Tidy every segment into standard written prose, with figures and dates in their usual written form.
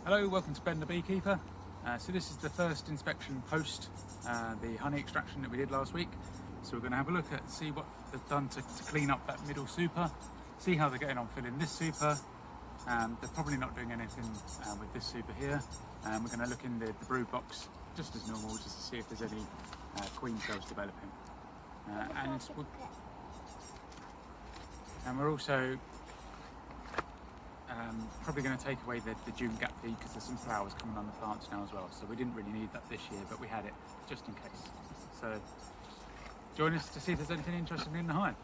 Hello, welcome to Ben the Beekeeper. So this is the first inspection post the honey extraction that we did last week. So we're going to have a look at see what they've done to clean up that middle super, see how they're getting on filling this super. They're probably not doing anything with this super here. We're going to look in the brood box just as normal, just to see if there's any queen cells developing. And we're also probably going to take away the June gap feed because there's some flowers coming on the plants now as well. So we didn't really need that this year, but we had it just in case. So join us to see if there's anything interesting in the hive.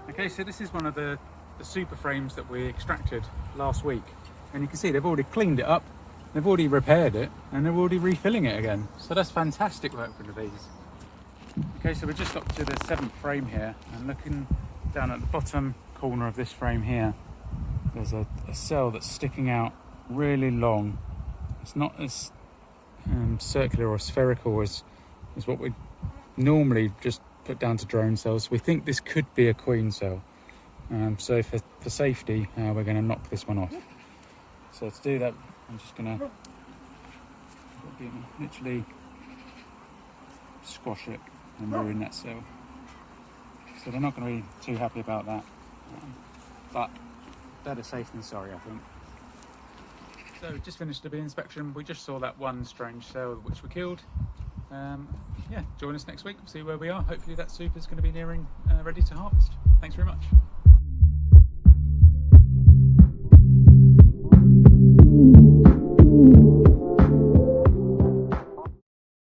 Okay, so this is one of the super frames that we extracted last week. And you can see they've already cleaned it up, they've already repaired it, and they're already refilling it again. So that's fantastic work for the bees. Okay, so we're just up to the 7th frame here, and looking down at the bottom corner of this frame here, there's a cell that's sticking out really long. It's not as circular or spherical as what we normally just put down to drone cells. We think this could be a queen cell. So for safety, we're going to knock this one off. So to do that, I'm just going to literally squash it and ruin that cell. So they're not going to be too happy about that. But better safe than sorry, I think. So we just finished the bee inspection. We just saw that one strange cell which we killed. Yeah, join us next week, see where we are. Hopefully that super is going to be nearing ready to harvest. Thanks very much.